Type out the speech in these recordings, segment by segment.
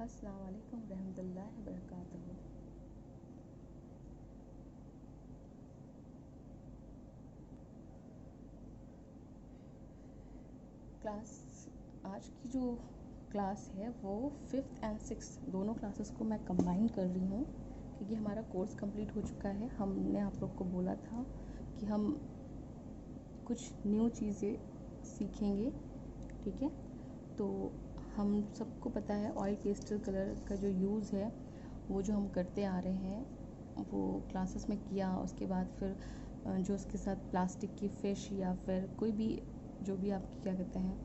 अस्सलाम वालेकुम रहमतुल्लाहि वबरकातुहू। क्लास आज की जो क्लास है वो 5th एंड 6th दोनों क्लासेस को मैं कंबाइन कर रही हूँ क्योंकि हमारा कोर्स कंप्लीट हो चुका है। हमने आप लोग को बोला था कि हम कुछ न्यू चीज़ें सीखेंगे, ठीक है। तो हम सबको पता है ऑयल पेस्टल कलर का जो यूज़ है वो जो हम करते आ रहे हैं वो क्लासेस में किया, उसके बाद फिर जो उसके साथ प्लास्टिक की फ़िश या फिर कोई भी जो भी आप क्या कहते हैं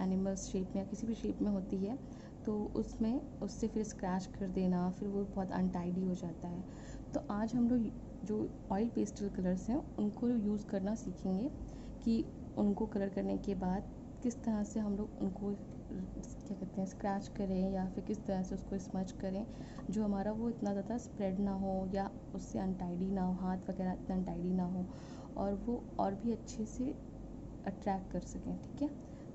एनिमल्स शेप में या किसी भी शेप में होती है तो उसमें उससे फिर स्क्रैच कर देना, फिर वो बहुत अनटाइडी हो जाता है। तो आज हम लोग जो ऑयल पेस्टल कलर्स हैं उनको यूज़ करना सीखेंगे कि उनको कलर करने के बाद किस तरह से हम लोग उनको क्या कहते हैं स्क्रैच करें या फिर किस तरह से उसको स्मच करें जो हमारा वो इतना ज़्यादा स्प्रेड ना हो या उससे अनटाइडी ना हो, हाथ वगैरह इतना अनटाइडी ना हो और वो और भी अच्छे से अट्रैक्ट कर सकें, ठीक है।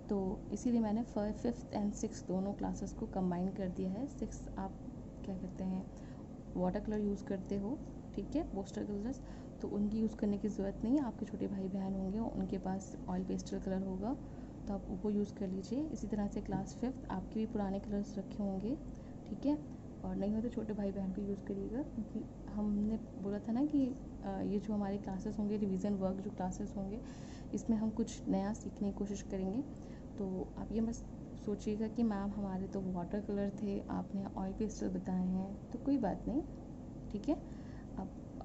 तो इसीलिए मैंने 5th एंड 6th दोनों क्लासेस को कंबाइन कर दिया है। 6 आप क्या कहते हैं वाटर कलर यूज़ करते हो, ठीक है, पोस्टर कलर्स, तो उनकी यूज़ करने की ज़रूरत नहीं है। आपके छोटे भाई बहन होंगे उनके पास ऑयल पेस्टल कलर होगा तो आप वो यूज़ कर लीजिए। इसी तरह से क्लास 5th आपके भी पुराने कलर्स रखे होंगे, ठीक है, और नहीं हो तो छोटे भाई बहन को यूज़ करिएगा क्योंकि हमने बोला था ना कि ये जो हमारे क्लासेस होंगे रिवीजन वर्क जो क्लासेस होंगे इसमें हम कुछ नया सीखने की कोशिश करेंगे। तो आप ये मत सोचिएगा कि मैम हमारे तो वाटर कलर थे, आपने ऑयल पेस्टल बताए हैं, तो कोई बात नहीं, ठीक है।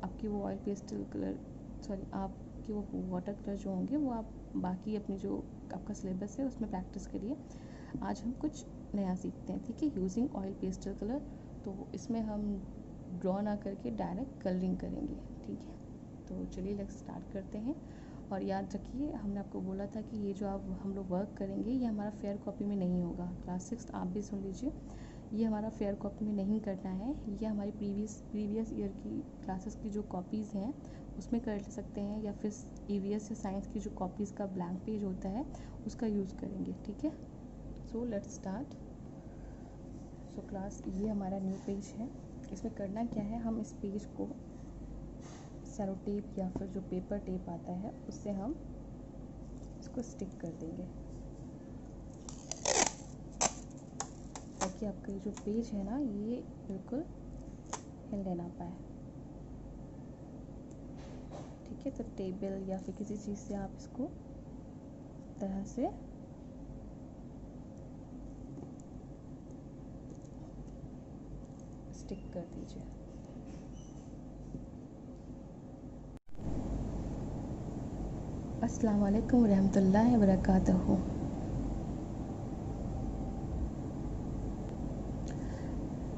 आपकी वो ऑयल पेस्टल कलर आपके वो वाटर कलर जो होंगे वो आप बाकी अपनी जो आपका सिलेबस है उसमें प्रैक्टिस करिए। आज हम कुछ नया सीखते हैं, ठीक है, यूजिंग ऑयल पेस्टल कलर। तो इसमें हम ड्रॉ ना करके डायरेक्ट कलरिंग करेंगे, ठीक है। तो चलिए लेट्स स्टार्ट करते हैं। और याद रखिए हमने आपको बोला था कि ये जो हम लोग वर्क करेंगे ये हमारा फेयर कॉपी में नहीं होगा। क्लास 6 आप भी सुन लीजिए, ये हमारा फेयर कॉपी में नहीं करना है। ये हमारी प्रीवियस ईयर की क्लासेस की जो कॉपीज़ हैं उसमें कर सकते हैं या फिर EVS या साइंस की जो कॉपीज़ का ब्लैंक पेज होता है उसका यूज़ करेंगे, ठीक है। So let's start. So class ये हमारा न्यू पेज है। इसमें करना क्या है, हम इस पेज को सेलो टेप या फिर जो पेपर टेप आता है उससे हम इसको स्टिक कर देंगे ताकि आपका ये जो पेज है ना ये बिल्कुल हिलने ना पाए, ठीक है। तो टेबल या फिर किसी चीज़ से आप इसको तरह से स्टिक कर दीजिए। अस्सलाम वालेकुम रहमतुल्लाहि वबरकातुहू।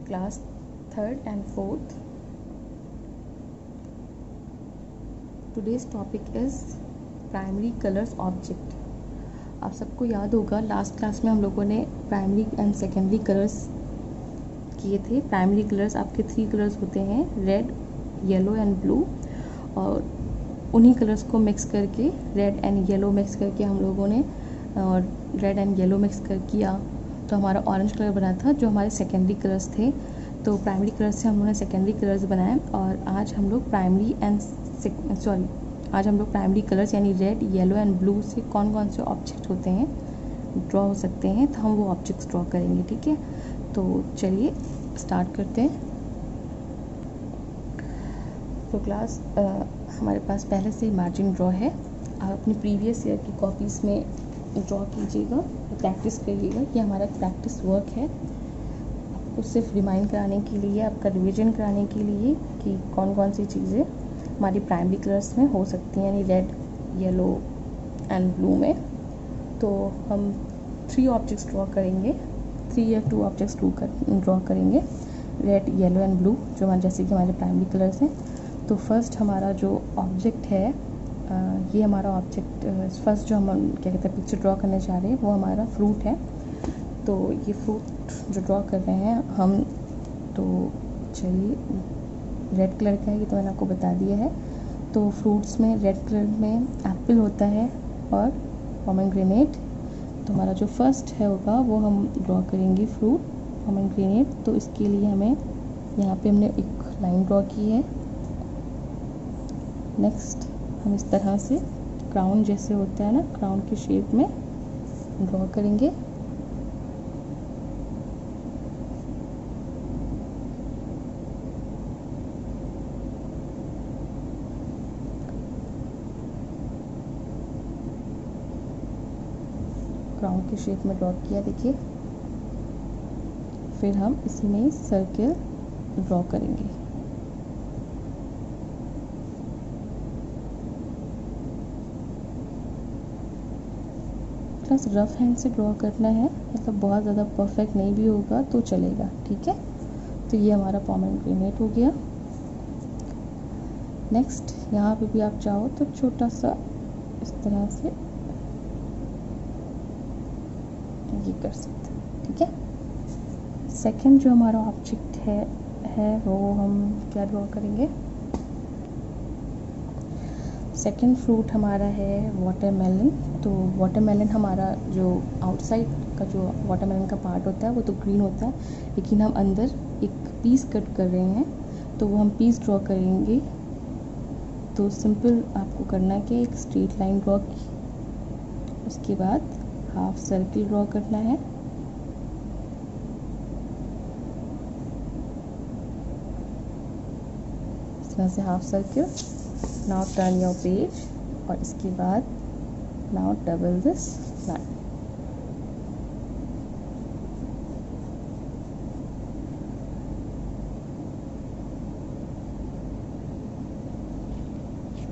Class 3rd and 4th today's topic is primary colours object. आप सबको याद होगा लास्ट क्लास में हम लोगों ने प्राइमरी एंड सेकेंडरी कलर्स किए थे। प्राइमरी कलर्स आपके 3 कलर्स होते हैं, रेड, येलो एंड ब्लू, और उन्हीं कलर्स को मिक्स करके रेड एंड येलो मिक्स करके हम लोगों ने और रेड एंड येलो मिक्स कर किया तो हमारा ऑरेंज कलर बना था जो हमारे सेकेंडरी कलर्स थे। तो प्राइमरी कलर्स से हम लोगों ने सेकेंडरी कलर्स बनाए और आज हम लोग आज हम लोग प्राइमरी कलर्स यानी रेड, येलो एंड ब्लू से कौन कौन से ऑब्जेक्ट होते हैं ड्रॉ हो सकते हैं तो हम वो ऑब्जेक्ट्स ड्रॉ करेंगे, ठीक है। तो चलिए स्टार्ट करते हैं। तो क्लास हमारे पास पहले से ही मार्जिन ड्रॉ है। आप अपनी प्रीवियस ईयर की कॉपीज़ में ड्रॉ कीजिएगा, प्रैक्टिस करिएगा। ये हमारा प्रैक्टिस वर्क है, आपको सिर्फ रिमाइंड कराने के लिए, आपका रिवीजन कराने के लिए कि कौन कौन सी चीज़ें हमारी प्राइमरी कलर्स में हो सकती हैं, यानी रेड, येलो एंड ब्लू में। तो हम 3 ऑब्जेक्ट्स ड्रॉ करेंगे, 3 या 2 ऑब्जेक्ट्स ड्रॉ करेंगे, रेड, येलो एंड ब्लू, जो हमारे जैसे कि हमारे प्राइमरी कलर्स हैं। तो फर्स्ट हमारा जो ऑब्जेक्ट है ये हमारा ऑब्जेक्ट फर्स्ट जो हम क्या कहते हैं पिक्चर ड्रॉ करने जा रहे हैं वो हमारा फ्रूट है। तो ये फ्रूट जो ड्रॉ कर रहे हैं हम, तो चलिए रेड कलर का है, ये तो मैंने आपको बता दिया है। तो फ्रूट्स में रेड कलर में एप्पल होता है और पोमेग्रेनेट। तो हमारा जो फर्स्ट है होगा वो हम ड्रॉ करेंगे फ्रूट। पोमेग्रेनेट। तो इसके लिए हमें यहाँ पे हमने एक लाइन ड्रॉ की है। नेक्स्ट हम इस तरह से क्राउन जैसे होता है ना, क्राउन की शेप में ड्रॉ करेंगे। क्राउन की शेप में ड्रॉ किया, देखिए। फिर हम इसी में सर्किल ड्रॉ करेंगे। बस रफ हैंड से ड्रॉ करना है, मतलब बहुत ज़्यादा परफेक्ट नहीं भी होगा तो चलेगा, ठीक है। तो ये हमारा पोमेग्रेनेट हो गया। नेक्स्ट यहाँ पे भी आप चाहो तो छोटा सा इस तरह से ये कर सकते हैं, ठीक है। सेकंड जो हमारा ऑब्जेक्ट है वो हम क्या ड्रॉ करेंगे। सेकंड फ्रूट हमारा है वाटरमेलन। तो वाटरमेलन हमारा जो आउटसाइड का जो वाटरमेलन का पार्ट होता है वो तो ग्रीन होता है, लेकिन हम अंदर एक पीस कट कर रहे हैं, तो वो हम पीस ड्रॉ करेंगे। तो सिंपल आपको करना है कि एक स्ट्रेट लाइन ड्रॉ की, उसके बाद हाफ सर्किल ड्रॉ करना है। इस तरह से half circle. Now turn your page, और इसके बाद नाउ डबल दिस लाइन।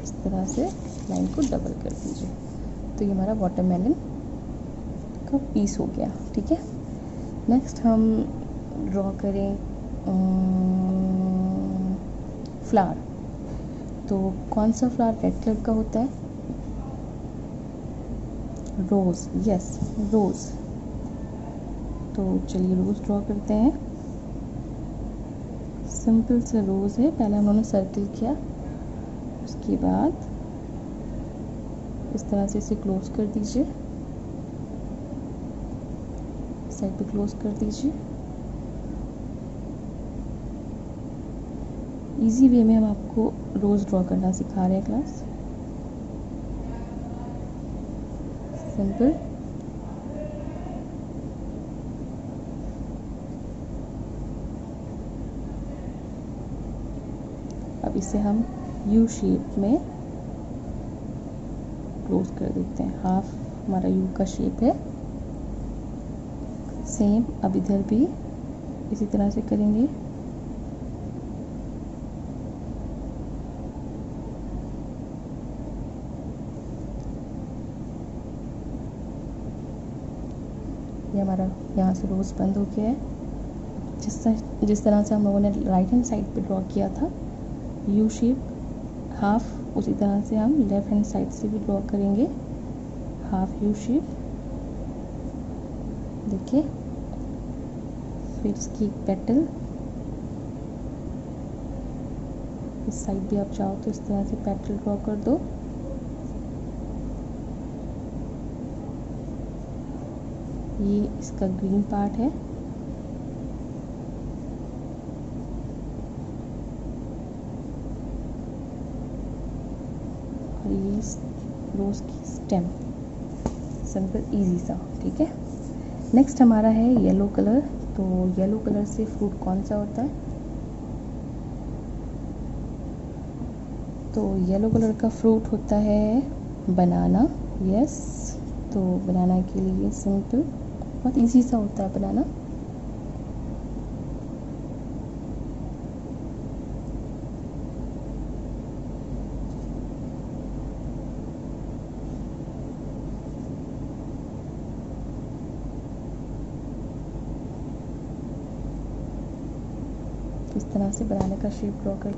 इस तरह से लाइन को डबल कर दीजिए। तो ये हमारा वाटरमेलन का पीस हो गया, ठीक है। नेक्स्ट हम ड्रॉ करें फ्लावर। तो कौन सा फ्लावर रेड कलर का होता है? रोज़, यस, रोज़। तो चलिए रोज़ ड्रॉ करते हैं। सिंपल से रोज़ है, पहले हम लोगों ने सर्किल किया, उसके बाद इस तरह से इसे क्लोज कर दीजिए, साइड पे क्लोज कर दीजिए। इजी वे में हम आपको रोज़ ड्रॉ करना सिखा रहे हैं क्लास। सिंपल। अब इसे हम यू शेप में क्लोज कर देते हैं। हाफ हमारा यू का शेप है। सेम अब इधर भी इसी तरह से करेंगे। ये हमारा यहाँ से रोज़ बंद हो गया है। जिस तरह से हम लोगों ने राइट हैंड साइड पे ड्रॉ किया था यू शेप हाफ, उसी तरह से हम लेफ़्ट हैंड साइड से भी ड्रॉ करेंगे हाफ यू शेप, देखिए। फिर इसकी एक पेटल, इस साइड भी आप चाहो तो इस तरह से पेटल ड्रॉ कर दो। ये इसका ग्रीन पार्ट है। और ये रोज़ की स्टेम, सिंपल इजी सा, ठीक है। नेक्स्ट हमारा है येलो कलर। तो येलो कलर से फ्रूट कौन सा होता है? तो येलो कलर का फ्रूट होता है बनाना, यस। तो बनाना के लिए सिंपल बहुत इजी सा होता है बनाना। इस तरह से बनाने का शेप ड्रॉ कर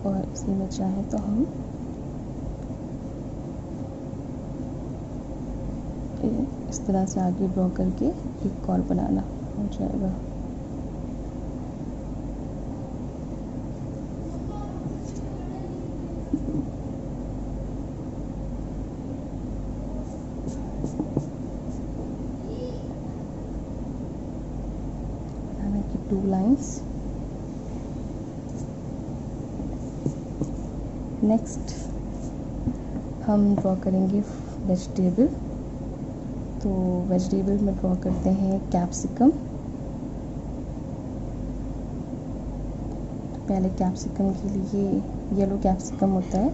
और इसी में चाहे तो हम इस तरह से आगे ड्रॉ करके एक और बनाना हो जाएगा। 2 लाइन्स। नेक्स्ट हम ड्रॉ करेंगे वेजिटेबल। तो वेजिटेबल में ड्रॉ करते हैं कैप्सिकम। पहले कैप्सिकम के लिए येलो कैप्सिकम होता है,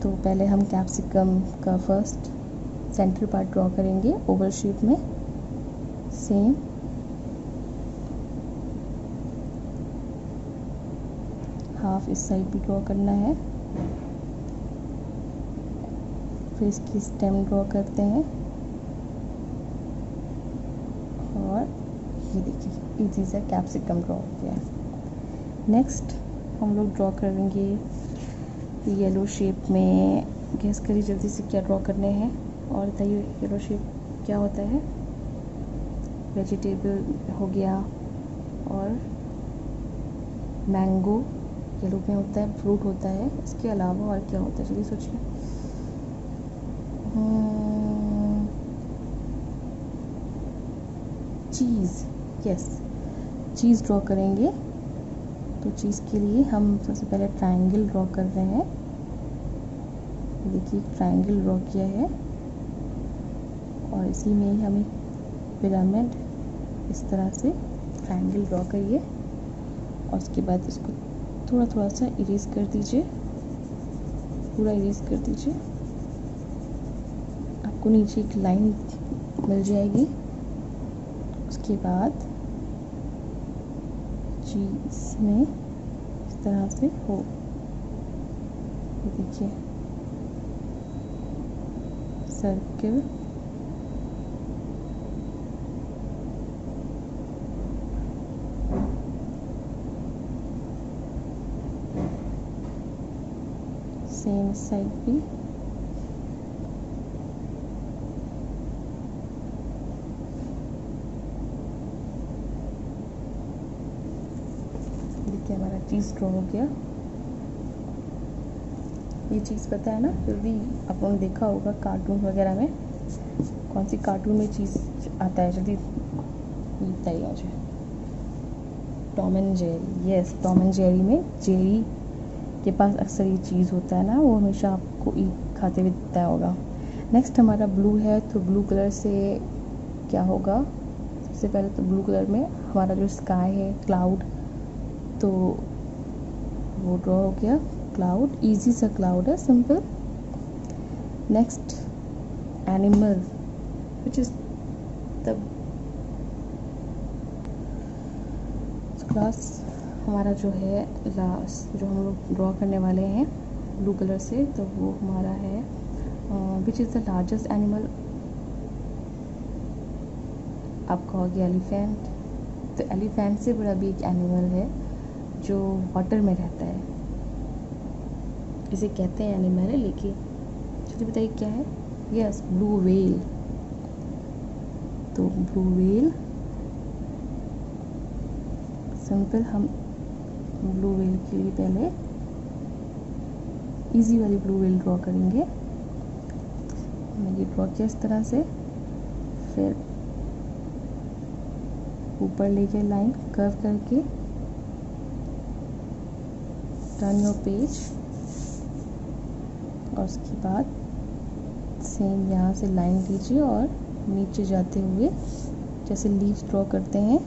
तो पहले हम कैप्सिकम का फर्स्ट सेंटर पार्ट ड्रॉ करेंगे ओवल शेप में। सेम हाफ इस साइड भी ड्रॉ करना है। फिर इसकी स्टेम ड्रॉ करते हैं और ये देखिए इजी सा कैप्सिकम ड्रॉ हो गया है। नेक्स्ट हम लोग ड्रॉ करेंगे येलो शेप में। गेस करिए जल्दी से क्या ड्रॉ करने हैं और बताइए येलो शेप क्या होता है। वेजिटेबल हो गया और मैंगो येलो में होता है, फ्रूट होता है। इसके अलावा और क्या होता है, जल्दी सोचिए। चीज़, यस चीज़ ड्रॉ करेंगे। तो चीज़ के लिए हम सबसे पहले ट्रायंगल ड्रॉ कर रहे हैं। देखिए ट्रायंगल ड्रॉ किया है और इसी में ही हमें पिरामिड इस तरह से ट्रायंगल ड्रॉ करिए और उसके बाद इसको थोड़ा थोड़ा सा इरेज कर दीजिए, पूरा इरेज कर दीजिए। आपको नीचे एक लाइन मिल जाएगी। उसके बाद चीज़ में इस तरह से हो, ये देखिए सर्किल, सेम साइड भी। देखिए हमारा चीज़ ड्रॉ हो गया। ये चीज़ पता है ना, जल्दी आप लोगों ने देखा होगा कार्टून वगैरह में, कौन सी कार्टून में चीज़ आता है, जल्दी बताइए मुझे। Tom and Jerry, yes Tom and Jerry में जेरी के पास अक्सर ये चीज़ होता है ना, वो हमेशा आपको खाते हुए दिखता होगा। नेक्स्ट हमारा ब्लू है, तो ब्लू कलर से क्या होगा। सबसे पहले तो ब्लू कलर में हमारा जो स्काई है, क्लाउड, तो वो ड्रॉ हो गया। क्लाउड, इजी सा क्लाउड है, simple. Next animal which is the class हमारा जो है लास्ट जो हम लोग ड्रॉ करने वाले हैं ब्लू कलर से, तो वो हमारा है which is the largest animal. आपका हो गया एलिफेंट। तो एलिफेंट से बड़ा भी एक एनिमल है जो वाटर में रहता है, इसे कहते हैं एनिमल है, लेकिन चलिए बताइए क्या है। Yes blue whale. तो ब्लू व्हेल, सिंपल हम ब्लू व्हेल के लिए पहले इजी वाली ब्लू व्हेल ड्रॉ करेंगे। मैंने ये ड्रॉ किया इस तरह से, फिर ऊपर लेके लाइन कर्व करके टर्न योर पेज और उसके बाद सेम यहाँ से लाइन लीजिए और नीचे जाते हुए जैसे लीव्स ड्रॉ करते हैं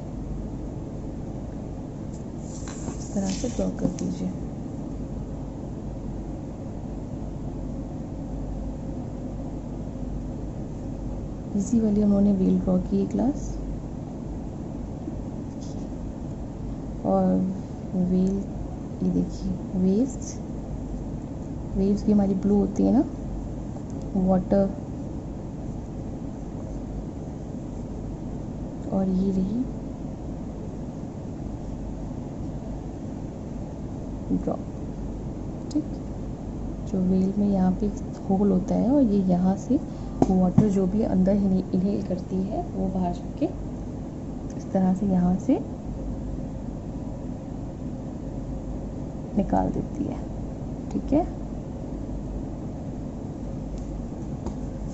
इस तरह से ड्रॉ कर दीजिए। इजी वाली उन्होंने व्हील ड्रॉ की क्लास, और व्हील ये देखिए वेव्स, वेव्स की हमारी ब्लू होती है ना, वाटर, और ये रही ड्रॉप। ठीक, जो वेल में यहाँ पे होल होता है और ये यहाँ से वाटर जो भी अंदर इनहेल करती है वो बाहर जाके इस तरह से यहाँ से निकाल देती है। ठीक है,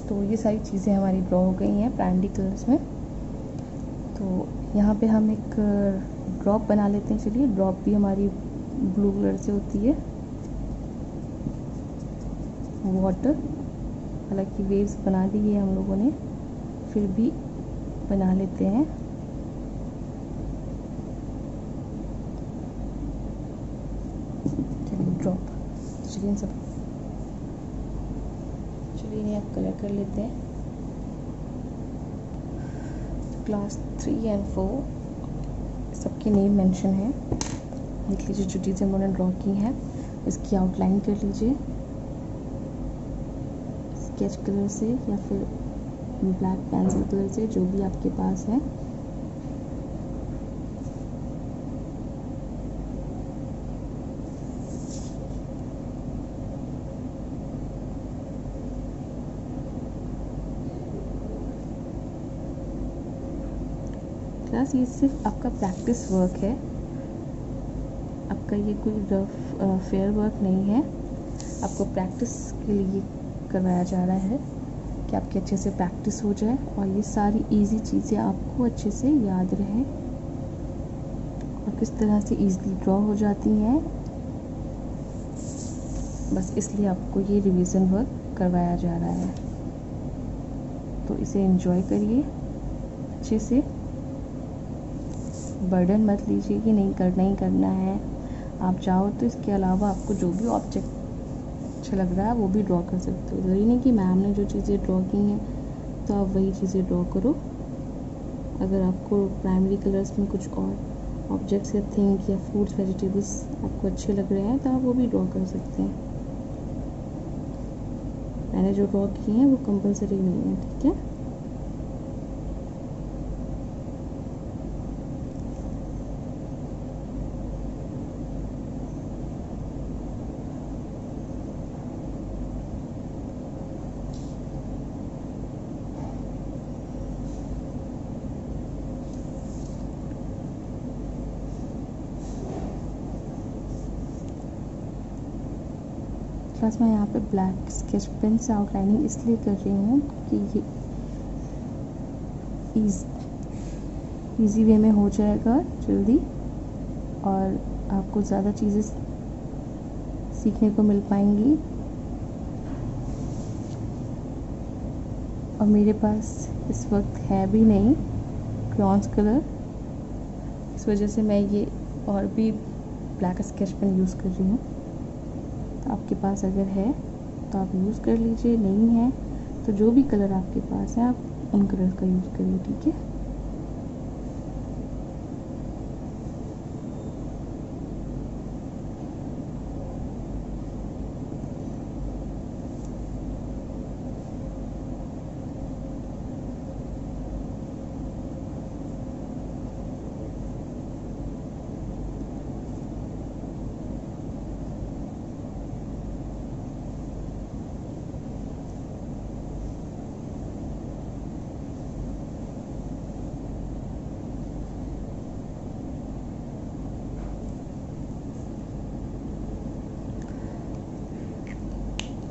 तो ये सारी चीज़ें हमारी ड्रॉ हो गई हैं प्राइमरी कलर्स में। तो यहाँ पे हम एक ड्रॉप बना लेते हैं। चलिए, ड्रॉप भी हमारी ब्लू कलर से होती है, वाटर। हालांकि वेव्स बना दी है हम लोगों ने, फिर भी बना लेते हैं। चलिए, ड्रॉप। चलिए इन्हें आप कलर कर लेते हैं। क्लास 3 और 4 सबके नेम मेंशन है। देख लीजिए, जो चीज़ें उन्होंने ड्रॉ की हैं इसकी आउटलाइन कर लीजिए स्केच कलर से या फिर ब्लैक पेंसिल कलर से, जो भी आपके पास है। क्लास, ये सिर्फ आपका प्रैक्टिस वर्क है, आपका ये कोई रफ फेयर वर्क नहीं है। आपको प्रैक्टिस के लिए करवाया जा रहा है कि आपके अच्छे से प्रैक्टिस हो जाए और ये सारी इजी चीज़ें आपको अच्छे से याद रहें और किस तरह से इजीली ड्रॉ हो जाती हैं। बस इसलिए आपको ये रिवीजन वर्क करवाया जा रहा है, तो इसे एंजॉय करिए अच्छे से। बर्डन मत लीजिए कि नहीं करना ही करना है। आप चाहो तो इसके अलावा आपको जो भी ऑब्जेक्ट अच्छा लग रहा है वो भी ड्रॉ कर सकते हो। ज़रूरी नहीं कि मैम ने जो चीज़ें ड्रॉ की हैं तो आप वही चीज़ें ड्रॉ करो। अगर आपको प्राइमरी कलर्स में कुछ और ऑब्जेक्ट्स या थिंग या फ्रूट्स वेजिटेबल्स आपको अच्छे लग रहे हैं तो आप वो भी ड्रॉ कर सकते हैं। मैंने जो ड्रॉ किए हैं वो कंपलसरी नहीं है, ठीक है। क्लास मैं यहाँ पे ब्लैक स्केच पेन से आउटलाइनिंग इसलिए कर रही हूँ कि ये इजी वे में हो जाएगा जल्दी और आपको ज़्यादा चीज़ें सीखने को मिल पाएंगी। और मेरे पास इस वक्त है भी नहीं क्रॉन्स कलर, इस वजह से मैं ये और भी ब्लैक स्केच पेन यूज़ कर रही हूँ। तो आपके पास अगर है तो आप यूज़ कर लीजिए, नहीं है तो जो भी कलर आपके पास है आप उन कलर का यूज़ करिए, ठीक है।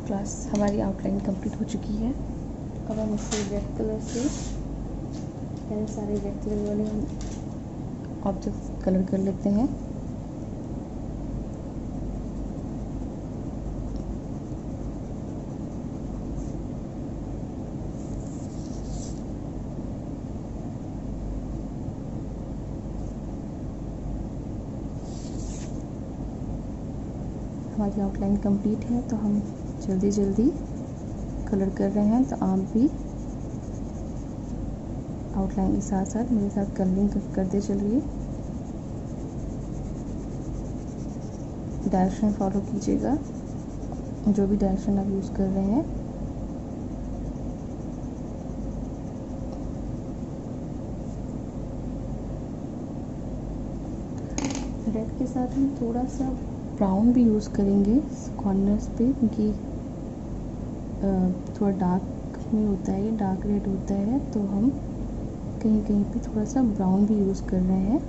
क्लास हमारी आउटलाइन कंप्लीट हो चुकी है। अब हम इसे रेड कलर से सारे रेड कलर वाले हम ऑब्जेक्ट्स कलर कर लेते हैं। हमारी आउटलाइन कंप्लीट है तो हम जल्दी जल्दी कलर कर रहे हैं, तो आप भी आउटलाइन के साथ साथ मेरे साथ कलरिंग करते चलिए। डायरेक्शन फॉलो कीजिएगा, जो भी डायरेक्शन आप यूज़ कर रहे हैं। रेड के साथ हम थोड़ा सा ब्राउन भी यूज़ करेंगे कॉर्नर्स पे, क्योंकि थोड़ा डार्क में होता है, डार्क रेड होता है, तो हम कहीं कहीं पे थोड़ा सा ब्राउन भी यूज़ कर रहे हैं।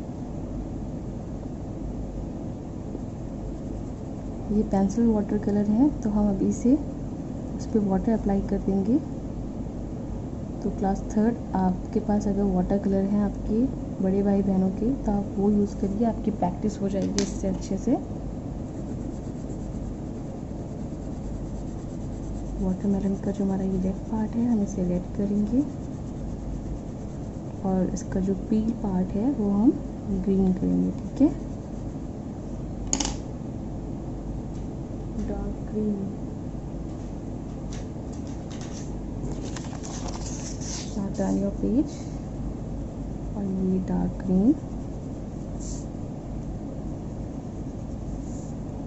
ये पेंसिल वाटर कलर है तो हम अभी से उस पर वाटर अप्लाई कर देंगे। तो क्लास 3 आपके पास अगर वाटर कलर हैं आपके बड़े भाई बहनों के, तो आप वो यूज़ करिए, आपकी प्रैक्टिस हो जाएगी इससे अच्छे से। वाटरमेलन का जो हमारा ये रेड पार्ट है हम इसे रेड करेंगे, और इसका जो पील पार्ट है वो हम ग्रीन करेंगे। ठीक है, dark green. Start on your page, और ये डार्क ग्रीन।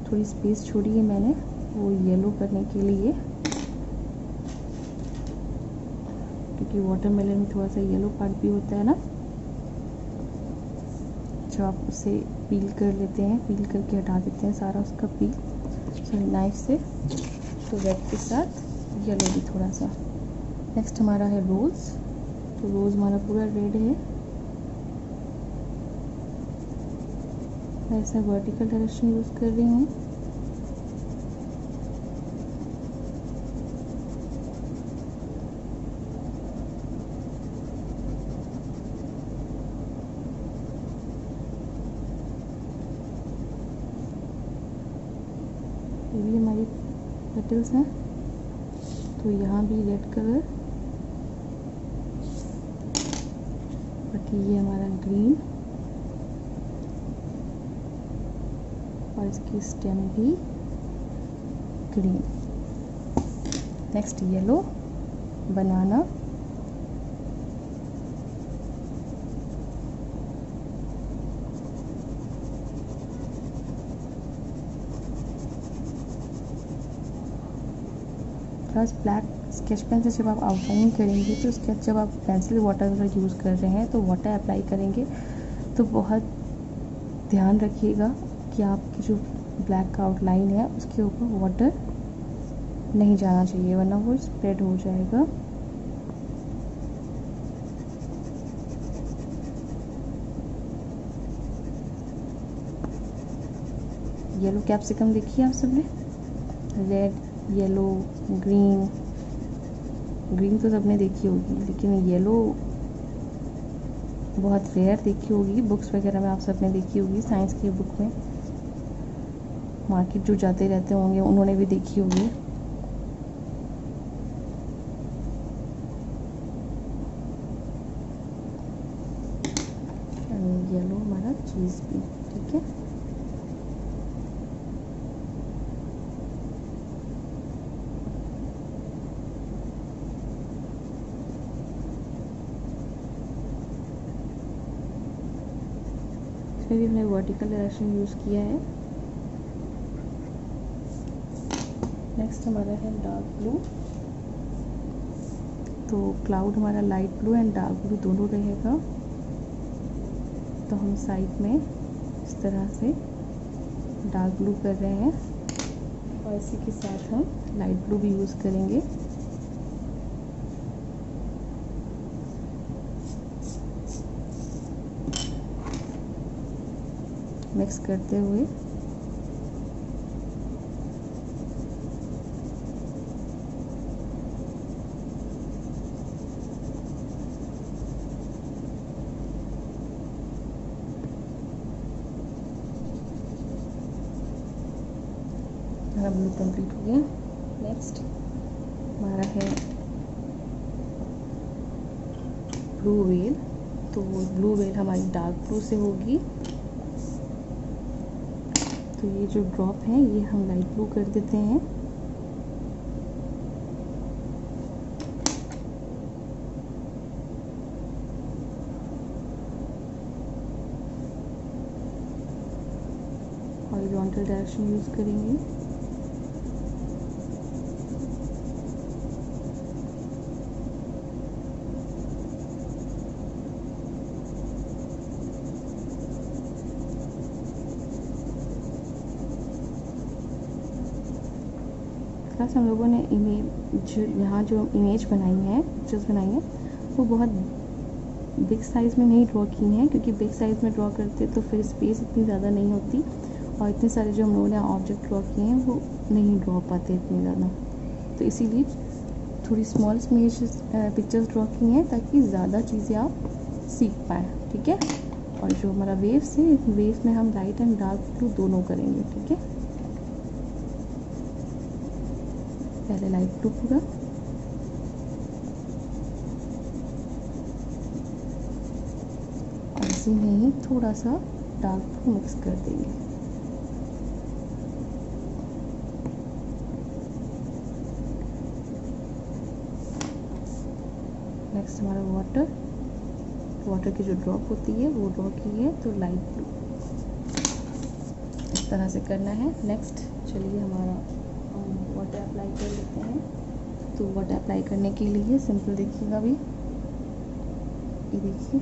थोड़ी स्पेस छोड़ी है मैंने वो येलो करने के लिए, क्योंकि वाटरमेलन में थोड़ा सा येलो पार्ट भी होता है ना, जो आप उसे पील कर लेते हैं, पील करके हटा देते हैं सारा उसका पील नाइफ से। तो रेड के साथ येलो भी थोड़ा सा। नेक्स्ट हमारा है रोज़, तो रोज़ हमारा पूरा रेड है। मैं इसमें वर्टिकल डायरेक्शन यूज़ कर रही हूँ। ये भी हमारी पेटल्स हैं, तो यहाँ भी रेड कलर, बाकी ये हमारा ग्रीन, और इसकी स्टेम भी ग्रीन। नेक्स्ट येलो, बनाना, प्लस ब्लैक स्केच पेन से जब आप आउटलाइन करेंगे तो उसके बाद जब आप पेंसिल वाटर कलर यूज़ कर रहे हैं तो वाटर अप्लाई करेंगे तो बहुत ध्यान रखिएगा कि आपकी जो ब्लैक का आउटलाइन है उसके ऊपर वाटर नहीं जाना चाहिए, वरना वो स्प्रेड हो जाएगा। येलो कैप्सिकम देखिए आप सबने, रेड, येलो, ग्रीन। ग्रीन तो सबने देखी होगी, लेकिन येलो बहुत रेयर देखी होगी, बुक्स वगैरह में आप सबने देखी होगी, साइंस की बुक में, मार्केट जो जाते रहते होंगे उन्होंने भी देखी होगी। येलो हमारा चीज़ भी, ठीक है। इसमें भी हमने वर्टिकल डायरेक्शन यूज़ किया है। नेक्स्ट हमारा है डार्क ब्लू, तो क्लाउड हमारा light blue and dark blue दोनों रहेगा, तो हम साइड में इस तरह से डार्क ब्लू कर रहे हैं, और इसी के साथ हम लाइट ब्लू भी यूज़ करेंगे। मिक्स करते हुए हमारा ब्लू कंप्लीट हो गया। नेक्स्ट हमारा है ब्लू वेल, तो ब्लू वेल हमारी डार्क ब्लू से होगी, तो ये जो ड्रॉप है ये हम लाइट ब्लू कर देते हैं। हॉरिजॉन्टल डायरेक्शन यूज़ करेंगे। प्लस हम लोगों ने इमेज, यहाँ जो इमेज बनाई है, पिक्चर्स बनाई हैं, वो बहुत बिग साइज़ में नहीं ड्रॉ की हैं, क्योंकि बिग साइज़ में ड्रॉ करते तो फिर स्पेस इतनी ज़्यादा नहीं होती, और इतने सारे जो हम लोगों ने ऑब्जेक्ट ड्रॉ किए हैं वो नहीं ड्रॉ पाते इतने ज़्यादा, तो इसीलिए थोड़ी स्मॉल इमेज पिक्चर्स ड्रॉ की हैं ताकि ज़्यादा चीज़ें आप सीख पाएँ। ठीक है। और जो हमारा वेव्स है, इस वेव्स में हम लाइट एंड डार्क ब्लू दोनों करेंगे, ठीक है। पहले लाइट ब्लू पूरा, और इसी में ही थोड़ा सा डार्क ब्लू मिक्स कर देंगे। नेक्स्ट हमारा वाटर की जो ड्रॉप होती है वो ड्रॉ की है, तो लाइट ब्लू इस तरह से करना है। नेक्स्ट चलिए हमारा वाटर अप्लाई कर लेते हैं। तो वाटर अप्लाई करने के लिए सिंपल देखिएगा अभी, ये देखिए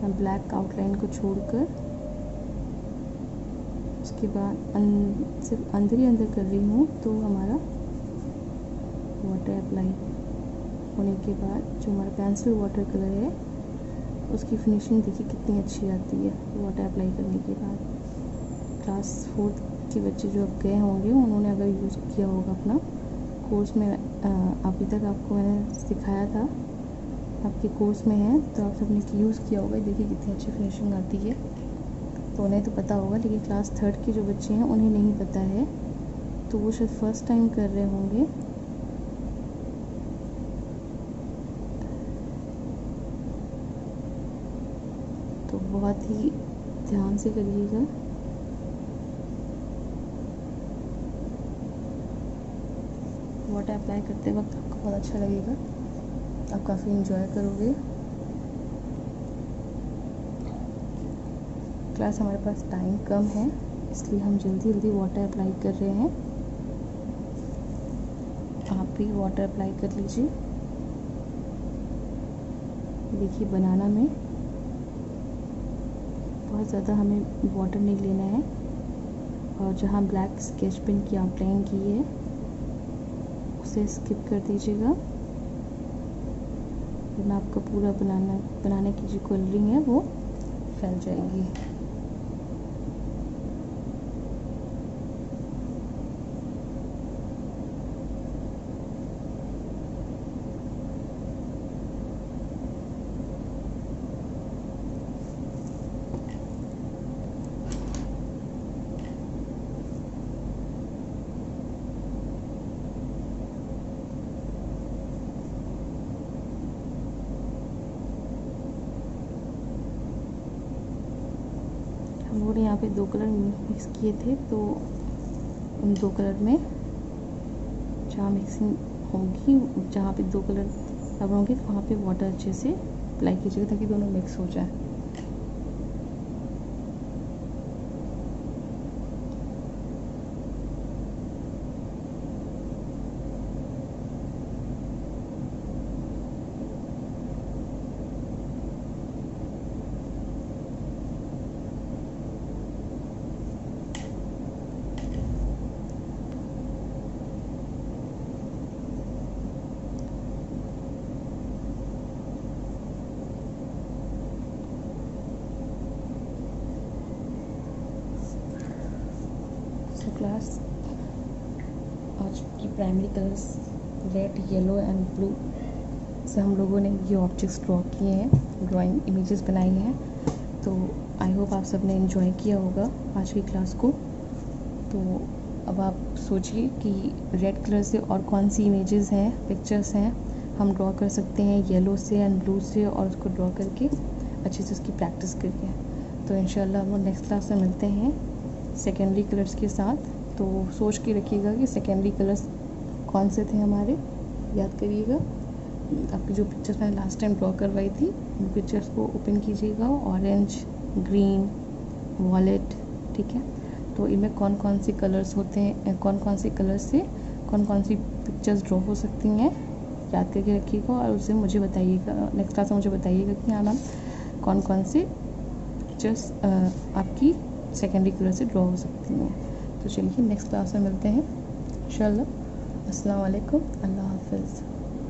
मैं ब्लैक आउटलाइन को छोड़कर उसके बाद सिर्फ अंदर ही अंदर कर रही हूँ। तो हमारा वाटर अप्लाई होने के बाद जो हमारा पेंसिल वाटर कलर है उसकी फिनिशिंग देखिए कितनी अच्छी आती है वाटर अप्लाई करने के बाद। क्लास 4 के बच्चे जो अब गए होंगे उन्होंने अगर यूज़ किया होगा अपना कोर्स में, अभी तक आपको मैंने सिखाया था, आपके कोर्स में है तो आप सबने यूज़ किया होगा। देखिए कितनी अच्छी फिनिशिंग आती है, तो उन्हें तो पता होगा, लेकिन क्लास 3 के जो बच्चे हैं उन्हें नहीं पता है, तो वो शायद फर्स्ट टाइम कर रहे होंगे। तो बहुत ही ध्यान से करिएगा। वाटर अप्लाई करते वक्त आपको बहुत अच्छा लगेगा, आप काफ़ी इंजॉय करोगे। क्लास हमारे पास टाइम कम है, इसलिए हम जल्दी जल्दी वाटर अप्लाई कर रहे हैं। आप भी वाटर अप्लाई कर लीजिए। देखिए बनाना में बहुत ज़्यादा हमें वाटर नहीं लेना है, और जहाँ ब्लैक स्केच पेन की आउटलाइन की है उसे स्किप कर दीजिएगा, वरना आपका पूरा बनाने की जो कलरिंग है वो फैल जाएगी। हम लोगों ने यहाँ पे 2 कलर मिक्स किए थे, तो उन 2 कलर में जहाँ मिक्सिंग होगी, जहाँ पे 2 कलर अब होंगे वहाँ पे वाटर अच्छे से अप्लाई कीजिएगा ताकि दोनों मिक्स हो जाए। क्लास आज की primary colours red, yellow and blue से हम लोगों ने ये ऑब्जेक्ट्स ड्रॉ किए हैं, ड्राइंग इमेजेस बनाई हैं। तो आई होप आप सब ने एंजॉय किया होगा आज की क्लास को। तो अब आप सोचिए कि रेड कलर से और कौन सी इमेजेस हैं, पिक्चर्स हैं हम ड्रॉ कर सकते हैं येलो से एंड ब्लू से, और उसको ड्रॉ करके अच्छे से उसकी प्रैक्टिस करिए। तो इंशाल्लाह हम लोग नेक्स्ट क्लास में मिलते हैं सेकेंडरी कलर्स के साथ। तो सोच के रखिएगा कि सेकेंडरी कलर्स कौन से थे हमारे, याद करिएगा। आपकी जो पिक्चर्स मैंने लास्ट टाइम ड्रॉ करवाई थी उन पिक्चर्स को ओपन कीजिएगा, ऑरेंज, ग्रीन, वॉलेट, ठीक है। तो इनमें कौन कौन से कलर्स होते हैं, कौन कौन से कलर्स से कौन कौन सी पिक्चर्स ड्रॉ हो सकती हैं, याद करके रखिएगा। और उसे मुझे बताइएगा, नेक्स्ट क्लास में मुझे बताइएगा कि हाँ मैम कौन कौन से पिक्चर्स आपकी सेकेंडरी कलर से ड्रॉ हो सकती हैं। तो चलिए नेक्स्ट क्लास में मिलते हैं इंशाल्लाह। अस्सलाम वालेकुम, अल्लाह हाफ़िज़।